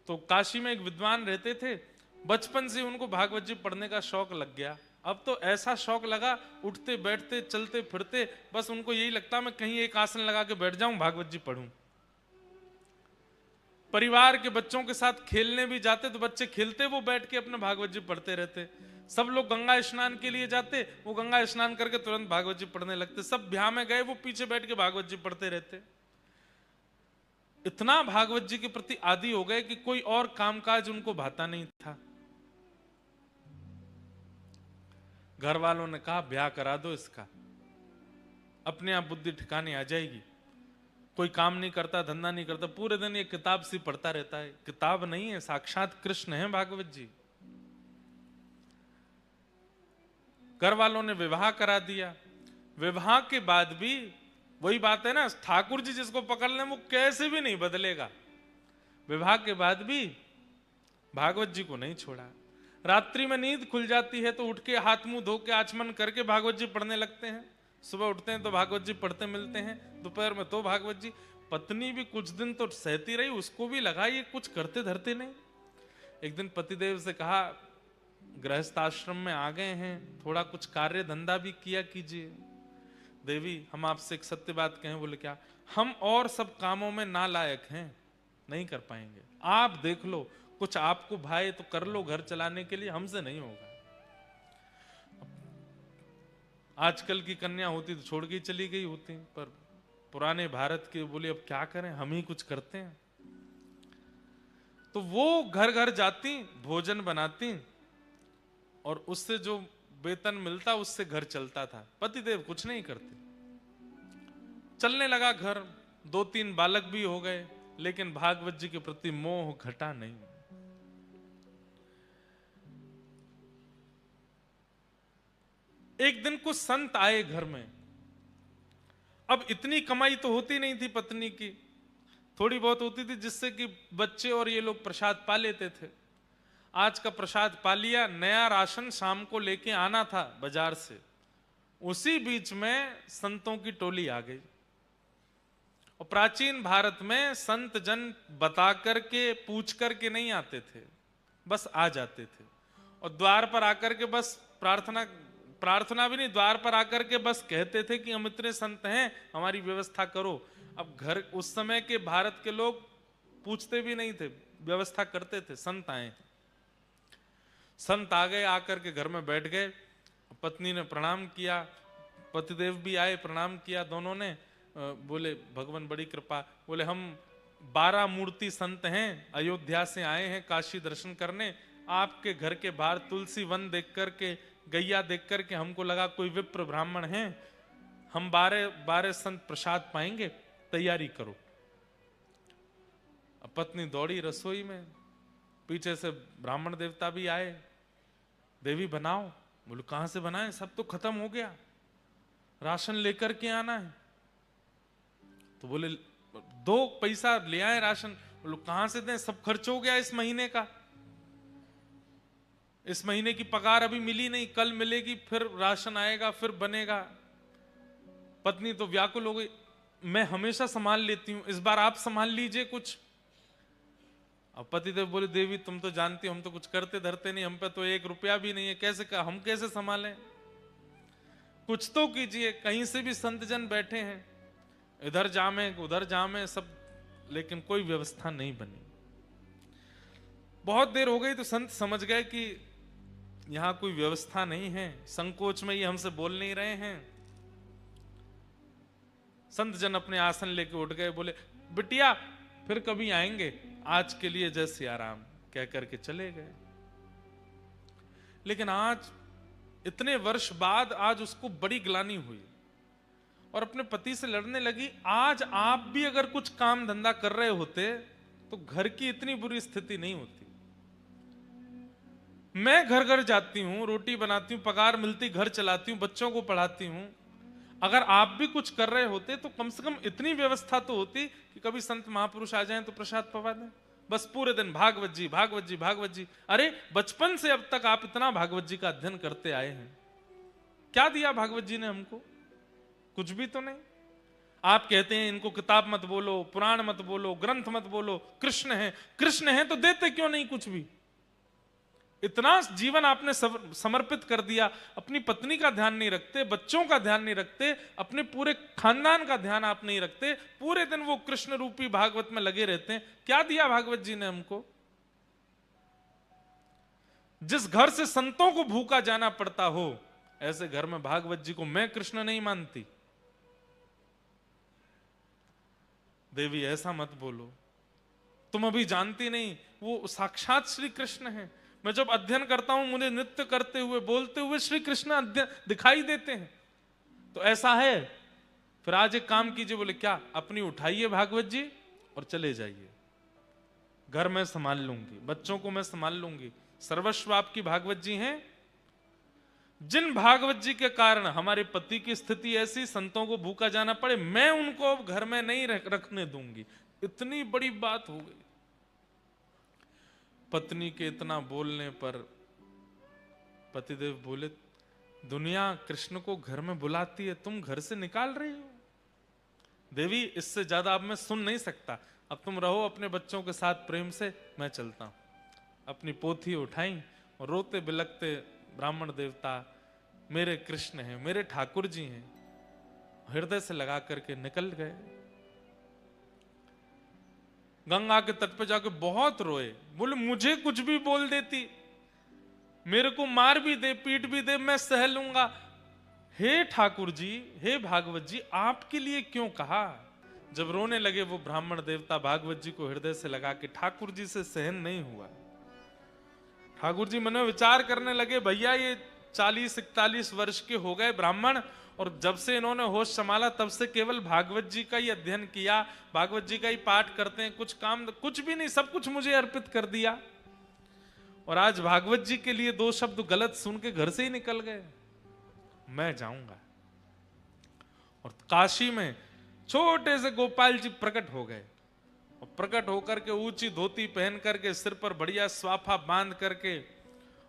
तो काशी में एक विद्वान रहते थे, बचपन से उनको भागवत जी पढ़ने का शौक लग गया। अब तो ऐसा शौक लगा, उठते बैठते चलते फिरते बस उनको यही लगता मैं कहीं एक आसन लगा के बैठ जाऊं, भागवत जी पढ़ूं। परिवार के बच्चों के साथ खेलने भी जाते तो बच्चे खेलते, वो बैठ के अपने भागवत जी पढ़ते रहते। सब लोग गंगा स्नान के लिए जाते, वो गंगा स्नान करके तुरंत भागवत जी पढ़ने लगते। सब ब्याह में गए, वो पीछे बैठ के भागवत जी पढ़ते रहते। इतना भागवत जी के प्रति आदी हो गए कि कोई और कामकाज उनको भाता नहीं था। घर वालों ने कहा ब्याह करा दो इसका, अपने आप बुद्धि ठिकाने आ जाएगी। कोई काम नहीं करता, धंधा नहीं करता, पूरे दिन ये किताब सी पढ़ता रहता है। किताब नहीं है, साक्षात कृष्ण है भागवत जी। घर वालों ने विवाह करा दिया। विवाह के बाद भी वही बात है ना, ठाकुर जी जिसको पकड़ लें वो कैसे भी नहीं बदलेगा। विवाह के बाद भी भागवत जी को नहीं छोड़ा। रात्रि में नींद खुल जाती है तो उठ के हाथ मुंह धो के आचमन करके भागवत जी पढ़ने लगते हैं। सुबह उठते हैं तो भागवत जी पढ़ते मिलते हैं, दोपहर में तो भागवत जी। पत्नी भी कुछ दिन तो सहती रही, उसको भी लगा ये कुछ करते धरते नहीं। एक दिन पतिदेव से कहा गृहस्थ आश्रम में आ गए हैं, थोड़ा कुछ कार्य धंधा भी किया कीजिए। देवी हम आपसे एक सत्य बात कहें। बोले क्या? हम और सब कामों में नालायक हैं, नहीं कर पाएंगे। आप देख लो, कुछ आपको भाई तो कर लो घर चलाने के लिए, हमसे नहीं होगा। आजकल की कन्या होती तो छोड़ के ही चली गई होती, पर पुराने भारत के बोले अब क्या करें, हम ही कुछ करते हैं। तो वो घर घर जाती, भोजन बनाती और उससे जो वेतन मिलता उससे घर चलता था। पतिदेव कुछ नहीं करते। चलने लगा घर, 2-3 बालक भी हो गए, लेकिन भागवत जी के प्रति मोह घटा नहीं। एक दिन कुछ संत आए घर में। अब इतनी कमाई तो होती नहीं थी पत्नी की, थोड़ी बहुत होती थी जिससे कि बच्चे और ये लोग प्रसाद पा लेते थे। आज का प्रसाद पा लिया, नया राशन शाम को लेके आना था बाजार से। उसी बीच में संतों की टोली आ गई। और प्राचीन भारत में संत जन बता करके पूछ करके नहीं आते थे, बस आ जाते थे। और द्वार पर आकर के बस प्रार्थना भी नहीं, द्वार पर आकर के बस कहते थे कि हम इतने संत हैं, हमारी व्यवस्था करो। अब घर, उस समय के भारत के लोग पूछते भी नहीं थे, व्यवस्था करते थे। संत आए, संत आ गए, आकर के घर में बैठ गए। पत्नी ने प्रणाम किया, पतिदेव भी आए, प्रणाम किया दोनों ने। बोले भगवान बड़ी कृपा। बोले हम 12 मूर्ति संत हैं, अयोध्या से आए हैं काशी दर्शन करने। आपके घर के बाहर तुलसी वन देख करके, गैया देख करके हमको लगा कोई विप्र ब्राह्मण हैं, हम 12 संत प्रसाद पाएंगे, तैयारी करो। अब पत्नी दौड़ी रसोई में, पीछे से ब्राह्मण देवता भी आए, देवी बनाओ। बोले कहां से बनाए, सब तो खत्म हो गया, राशन लेकर के आना है। तो बोले 2 पैसा ले आए राशन। बोले कहां से दें, सब खर्च हो गया इस महीने का, इस महीने की पगार अभी मिली नहीं, कल मिलेगी, फिर राशन आएगा, फिर बनेगा। पत्नी तो व्याकुल हो गई, मैं हमेशा संभाल लेती हूं, इस बार आप संभाल लीजिए कुछ। अब पतिदेव बोले देवी तुम तो जानती हो हम तो कुछ करते धरते नहीं, हम पे तो 1 रुपया भी नहीं है, कैसे हम कैसे संभालें, कुछ तो कीजिए। कहीं से भी संतजन बैठे हैं, इधर जामे उधर जामे सब, लेकिन कोई व्यवस्था नहीं बनी। बहुत देर हो गई तो संत समझ गए कि यहां कोई व्यवस्था नहीं है, संकोच में ये हमसे बोल नहीं रहे हैं। संत जन अपने आसन लेके उठ गए, बोले बिटिया फिर कभी आएंगे, आज के लिए जय सिया राम कह करके चले गए। लेकिन आज इतने वर्ष बाद आज उसको बड़ी ग्लानि हुई और अपने पति से लड़ने लगी। आज आप भी अगर कुछ काम धंधा कर रहे होते तो घर की इतनी बुरी स्थिति नहीं होती। मैं घर घर जाती हूं, रोटी बनाती हूं, पगार मिलती, घर चलाती हूं, बच्चों को पढ़ाती हूं। अगर आप भी कुछ कर रहे होते तो कम से कम इतनी व्यवस्था तो होती कि कभी संत महापुरुष आ जाएं तो प्रसाद पवा दें। बस पूरे दिन भागवत जी भागवत जी भागवत जी। अरे बचपन से अब तक आप इतना भागवत जी का अध्ययन करते आए हैं, क्या दिया भागवत जी ने हमको? कुछ भी तो नहीं। आप कहते हैं इनको किताब मत बोलो, पुराण मत बोलो, ग्रंथ मत बोलो, कृष्ण है। कृष्ण है तो देते क्यों नहीं कुछ भी? इतना जीवन आपने समर्पित कर दिया, अपनी पत्नी का ध्यान नहीं रखते, बच्चों का ध्यान नहीं रखते, अपने पूरे खानदान का ध्यान आप नहीं रखते, पूरे दिन वो कृष्ण रूपी भागवत में लगे रहते हैं। क्या दिया भागवत जी ने हमको? जिस घर से संतों को भूखा जाना पड़ता हो, ऐसे घर में भागवत जी को मैं कृष्ण नहीं मानती। देवी ऐसा मत बोलो, तुम अभी जानती नहीं, वो साक्षात श्री कृष्ण है। मैं जब अध्ययन करता हूं मुझे नृत्य करते हुए, बोलते हुए श्री कृष्ण दिखाई देते हैं। तो ऐसा है, फिर आज एक काम कीजिए। बोले क्या? अपनी उठाइए भागवत जी और चले जाइए, घर में संभाल लूंगी, बच्चों को मैं संभाल लूंगी, सर्वस्व आपकी भागवत जी हैं। जिन भागवत जी के कारण हमारे पति की स्थिति ऐसी, संतों को भूखा जाना पड़े, मैं उनको घर में नहीं रखने दूंगी। इतनी बड़ी बात हो गई। पत्नी के इतना बोलने पर पतिदेव बोले, दुनिया कृष्ण को घर में बुलाती है, तुम घर से निकाल रही हो। देवी इससे ज्यादा अब मैं सुन नहीं सकता, अब तुम रहो अपने बच्चों के साथ प्रेम से, मैं चलता हूं। अपनी पोथी उठाई और रोते बिलखते, ब्राह्मण देवता मेरे कृष्ण हैं, मेरे ठाकुर जी हैं, हृदय से लगा करके निकल गए। गंगा के तट पे जाके बहुत रोए, बोले मुझे कुछ भी बोल देती, मेरे को मार भी दे, पीट भी दे, मैं सह लूंगा। हे ठाकुर जी, हे भागवत जी, आपके लिए क्यों कहा? जब रोने लगे वो ब्राह्मण देवता, भागवत जी को हृदय से लगा के, ठाकुर जी से सहन नहीं हुआ। ठाकुर जी मन में विचार करने लगे, भैया ये 40-41 वर्ष के हो गए ब्राह्मण, और जब से इन्होंने होश संभाला तब से केवल भागवत जी का ही अध्ययन किया, भागवत जी का ही पाठ करते हैं, कुछ काम कुछ भी नहीं, सब कुछ मुझे अर्पित कर दिया, और आज भागवत जी के लिए 2 शब्द गलत सुन के घर से ही निकल गए। मैं जाऊंगा। और काशी में छोटे से गोपाल जी प्रकट हो गए, और प्रकट होकर के ऊंची धोती पहन करके, सिर पर बढ़िया स्वाफा बांध करके,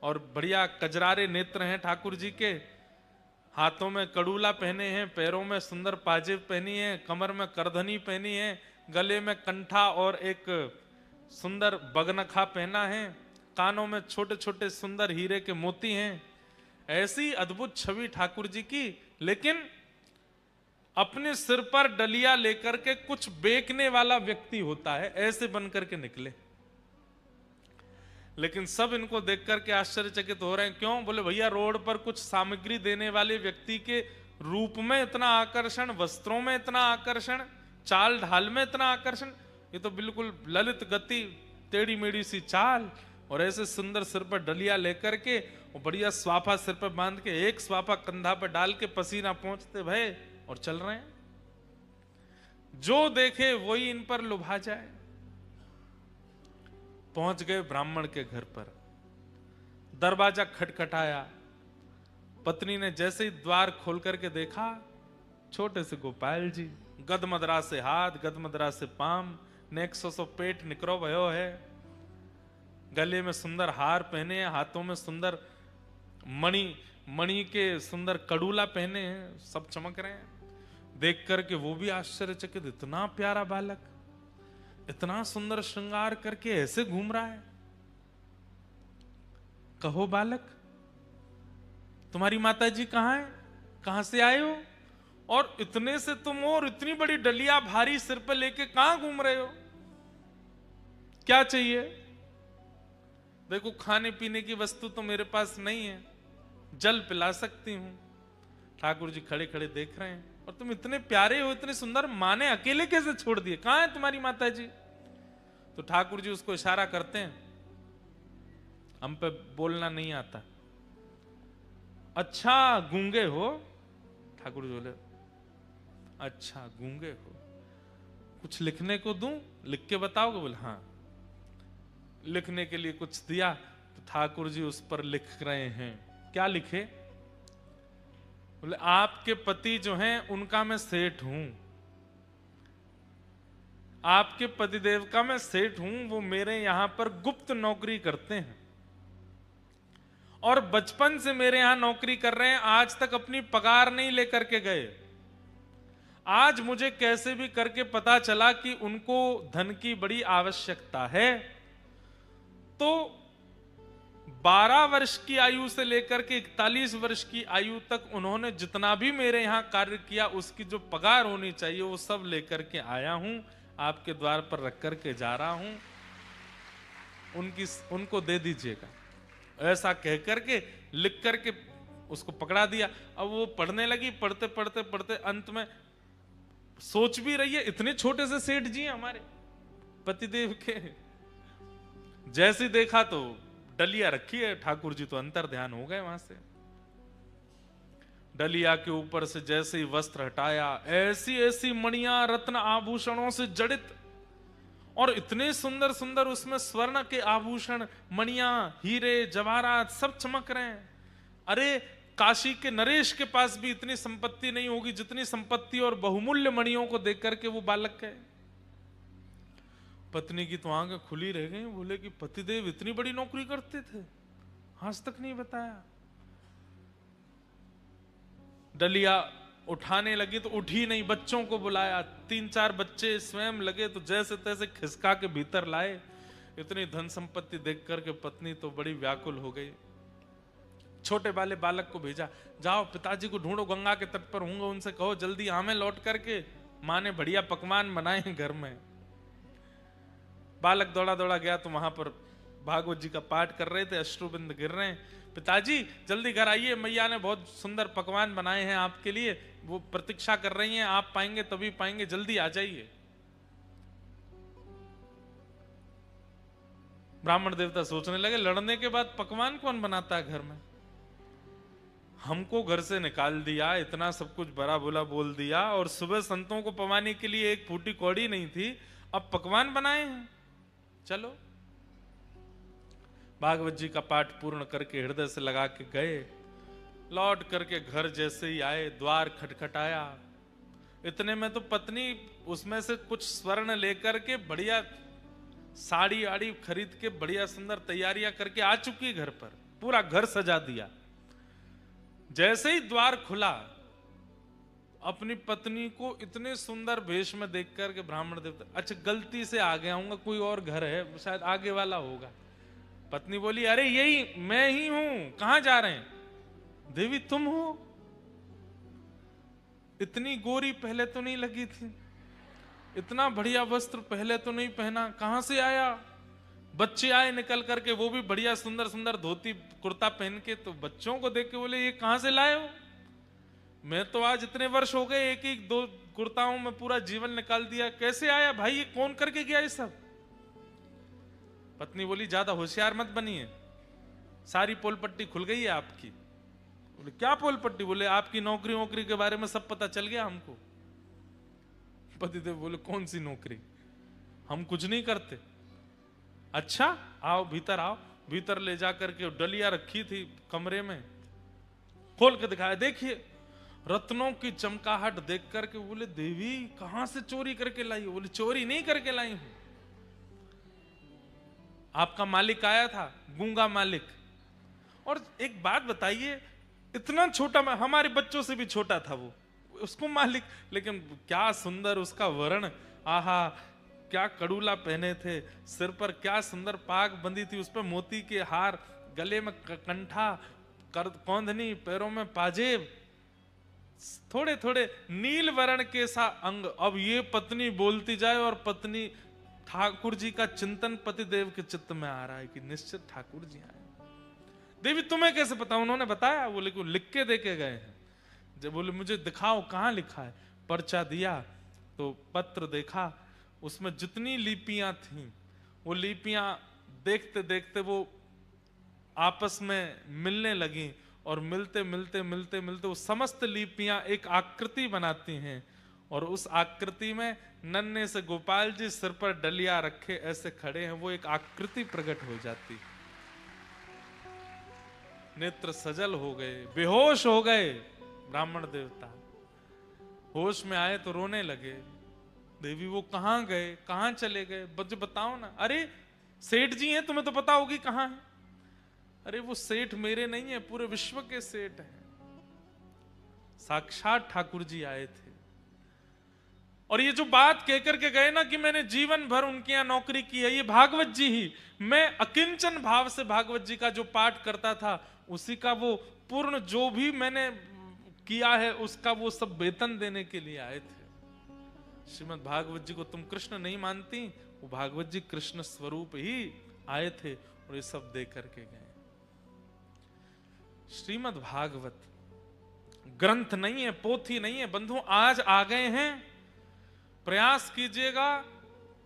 और बढ़िया कजरारे नेत्र हैं ठाकुर जी के, हाथों में कड़ूला पहने हैं, पैरों में सुंदर पाजेब पहनी है, कमर में करधनी पहनी है, गले में कंठा और एक सुंदर बगनखा पहना है, कानों में छोटे छोटे सुंदर हीरे के मोती हैं। ऐसी अद्भुत छवि ठाकुर जी की, लेकिन अपने सिर पर डलिया लेकर के कुछ बेचने वाला व्यक्ति होता है, ऐसे बन करके निकले। लेकिन सब इनको देख करके आश्चर्यचकित हो रहे हैं। क्यों? बोले भैया रोड पर कुछ सामग्री देने वाले व्यक्ति के रूप में इतना आकर्षण, वस्त्रों में इतना आकर्षण, चाल ढाल में इतना आकर्षण, ये तो बिल्कुल ललित गति, टेढ़ी मेढ़ी सी चाल, और ऐसे सुंदर सिर पर डलिया लेकर के, और बढ़िया स्वाफा सिर पर बांध के, एक स्वाफा कंधा पर डाल के, पसीना पहुंचते भय, और चल रहे हैं। जो देखे वही इन पर लुभा जाए। पहुंच गए ब्राह्मण के घर पर, दरवाजा खटखटाया, पत्नी ने जैसे ही द्वार खोल करके देखा, छोटे से गोपाल जी, गदमदरा से हाथ, गदमदरा से पाम, नेक सो पेट निकरो भयो है, गले में सुंदर हार पहने हैं, हाथों में सुंदर मणि के सुंदर कड़ूला पहने हैं, सब चमक रहे हैं। देख करके वो भी आश्चर्यचकित, इतना प्यारा बालक, इतना सुंदर श्रृंगार करके ऐसे घूम रहा है। कहो बालक, तुम्हारी माता जी कहां है? कहां से आए हो? और इतने से तुम हो, और इतनी बड़ी डलिया भारी सिर पर लेके कहां घूम रहे हो? क्या चाहिए? देखो खाने पीने की वस्तु तो मेरे पास नहीं है, जल पिला सकती हूं। ठाकुर जी खड़े खड़े देख रहे हैं, और तुम इतने प्यारे हो, इतने सुंदर, माँ ने अकेले कैसे छोड़ दिए? कहां है तुम्हारी माता जी? तो ठाकुर जी उसको इशारा करते हैं, हम पे बोलना नहीं आता। अच्छा गूंगे हो? ठाकुर जी बोले, अच्छा गूंगे हो, कुछ लिखने को दूं? लिख के बताओगे? बोले हाँ। लिखने के लिए कुछ दिया, तो ठाकुर जी उस पर लिख रहे हैं। क्या लिखे? बोले आपके पति जो हैं उनका मैं सेठ हूं, आपके पतिदेव का मैं सेठ हूं, वो मेरे यहां पर गुप्त नौकरी करते हैं, और बचपन से मेरे यहां नौकरी कर रहे हैं, आज तक अपनी पगार नहीं लेकर के गए। आज मुझे कैसे भी करके पता चला कि उनको धन की बड़ी आवश्यकता है, तो 12 वर्ष की आयु से लेकर के 41 वर्ष की आयु तक उन्होंने जितना भी मेरे यहां कार्य किया उसकी जो पगार होनी चाहिए वो सब लेकर के आया हूं, आपके द्वार पर रख करके जा रहा हूं, उनको दे दीजिएगा। ऐसा कह करके लिख करके उसको पकड़ा दिया। अब वो पढ़ने लगी, पढ़ते पढ़ते पढ़ते अंत में सोच भी रही है, इतने छोटे से सेठ जी हैं हमारे पतिदेव के। जैसे देखा तो डलिया रखी है, ठाकुर जी तो अंतर ध्यान हो गए वहां से। डलिया के ऊपर से जैसे ही वस्त्र हटाया, ऐसी ऐसी मणियां रत्न आभूषणों से जड़ित, और इतने सुंदर सुंदर उसमें स्वर्ण के आभूषण, मणियां, हीरे जवाहरात सब चमक रहे हैं। अरे काशी के नरेश के पास भी इतनी संपत्ति नहीं होगी जितनी संपत्ति और बहुमूल्य मणियों को देख करके वो बालक गए। पत्नी की तो आंखें खुली रह गई, बोले कि पतिदेव इतनी बड़ी नौकरी करते थे, आज तक नहीं बताया। डलिया उठाने लगी तो उठी नहीं, बच्चों को बुलाया, 3-4 बच्चे स्वयं लगे तो जैसे तैसे खिसका के भीतर लाए। इतनी धन संपत्ति देख करके पत्नी तो बड़ी व्याकुल हो गई। छोटे वाले बालक को भेजा, जाओ पिताजी को ढूंढो, गंगा के तट पर होंगे, उनसे कहो जल्दी आमे लौट करके, माँ ने बढ़िया पकवान बनाए हैं घर में। बालक दौड़ा दौड़ा गया तो वहां पर भागवत जी का पाठ कर रहे थे, अश्रुबिंद गिर रहे हैं। पिताजी जल्दी घर आइए, मैया ने बहुत सुंदर पकवान बनाए हैं आपके लिए, वो प्रतीक्षा कर रही हैं, आप पाएंगे तभी पाएंगे, जल्दी आ जाइए। ब्राह्मण देवता सोचने लगे, लड़ने के बाद पकवान कौन बनाता है घर में? हमको घर से निकाल दिया, इतना सब कुछ बड़ा बुरा बोल दिया, और सुबह संतों को पवाने के लिए एक फूटी कौड़ी नहीं थी, अब पकवान बनाए हैं। चलो भागवत जी का पाठ पूर्ण करके हृदय से लगा के गए। लौट करके घर जैसे ही आए, द्वार खटखटाया। इतने में तो पत्नी उसमें से कुछ स्वर्ण लेकर के बढ़िया साड़ी आड़ी खरीद के बढ़िया सुंदर तैयारियां करके आ चुकी घर पर, पूरा घर सजा दिया। जैसे ही द्वार खुला, अपनी पत्नी को इतने सुंदर वेश में देख करके ब्राह्मण देवता, अच्छा गलती से आ गया हूँ, कोई और घर है शायद आगे वाला होगा। पत्नी बोली, अरे यही मैं ही हूं, कहां जा रहे हैं? देवी तुम हो? इतनी गोरी पहले तो नहीं लगी थी, इतना बढ़िया वस्त्र पहले तो नहीं पहना, कहां से आया? बच्चे आए निकल करके, वो भी बढ़िया सुंदर सुंदर धोती कुर्ता पहन के, तो बच्चों को देख के बोले, ये कहां से लाए हो? मैं तो आज इतने वर्ष हो गए, एक एक 2 कुर्ताओं में पूरा जीवन निकाल दिया, कैसे आया भाई, ये कौन करके गया ये सब? पत्नी बोली, ज्यादा होशियार मत बनिए, सारी पोल पट्टी खुल गई है आपकी। बोले क्या पोल पट्टी? बोले आपकी नौकरी वोकरी के बारे में सब पता चल गया हमको। पतिदेव बोले, कौन सी नौकरी, हम कुछ नहीं करते। अच्छा आओ भीतर आओ। भीतर ले जाकर के डलिया रखी थी कमरे में, खोल के दिखाया, देखिए रत्नों की चमकाहट देख करके बोले, देवी कहां से चोरी करके लाई हो? बोले चोरी नहीं करके लाई हूं, आपका मालिक आया था, गूंगा मालिक। और एक बात बताइए, इतना छोटा, हमारे बच्चों से भी छोटा था वो, उसको मालिक, लेकिन क्या सुंदर उसका वर्ण, आहा क्या कड़ूला पहने थे, सिर पर क्या सुंदर पाग बंदी थी, उस पर मोती के हार, गले में कंठा, कौंधनी, पैरों में पाजेब, थोड़े थोड़े नील वर्ण के सा अंग। अब ये पत्नी बोलती जाए और पत्नी, ठाकुर जी का चिंतन पतिदेव के चित्त में आ रहा है कि निश्चित ठाकुर जी आए। देवी तुम्हें कैसे पता? उन्होंने बताया। बोले कि लिख के दे के गए हैं। जब बोले मुझे दिखाओ कहां लिखा है। पर्चा दिया तो पत्र देखा, उसमें जितनी लिपियां थीं वो लिपियां देखते देखते वो आपस में मिलने लगी, और मिलते मिलते मिलते मिलते वो समस्त लिपियां एक आकृति बनाती हैं, और उस आकृति में नन्हे से गोपाल जी सिर पर डलिया रखे ऐसे खड़े हैं, वो एक आकृति प्रकट हो जाती। नेत्र सजल हो गए, बेहोश हो गए ब्राह्मण देवता। होश में आए तो रोने लगे। देवी वो कहां गए, कहां चले गए, मुझे बताओ ना। अरे सेठ जी हैं, तुम्हें तो पता होगी कहां है। अरे वो सेठ मेरे नहीं है, पूरे विश्व के सेठ हैं। साक्षात ठाकुर जी आए थे। और ये जो बात कहकर के गए ना कि मैंने जीवन भर उनके यहां नौकरी की है, ये भागवत जी ही, मैं अकिंचन भाव से भागवत जी का जो पाठ करता था उसी का वो पूर्ण जो भी मैंने किया है उसका वो सब वेतन देने के लिए आए थे। श्रीमद् भागवत जी को तुम कृष्ण नहीं मानती, वो भागवत जी कृष्ण स्वरूप ही आए थे और ये सब दे करके गए। श्रीमद् भागवत ग्रंथ नहीं है, पोथी नहीं है बंधु, आज आ गए हैं, प्रयास कीजिएगा,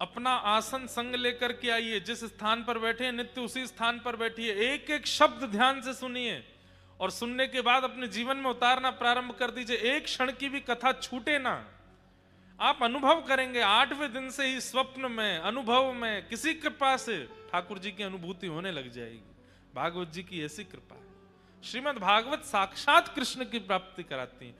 अपना आसन संग लेकर के आइए, जिस स्थान पर बैठे हैं नित्य उसी स्थान पर बैठिए, एक एक शब्द ध्यान से सुनिए और सुनने के बाद अपने जीवन में उतारना प्रारंभ कर दीजिए। एक क्षण की भी कथा छूटे ना। आप अनुभव करेंगे 8वें दिन से ही स्वप्न में, अनुभव में, किसी कृपा से ठाकुर जी की अनुभूति होने लग जाएगी। भागवत जी की ऐसी कृपा है। श्रीमद् भागवत साक्षात कृष्ण की प्राप्ति कराती है।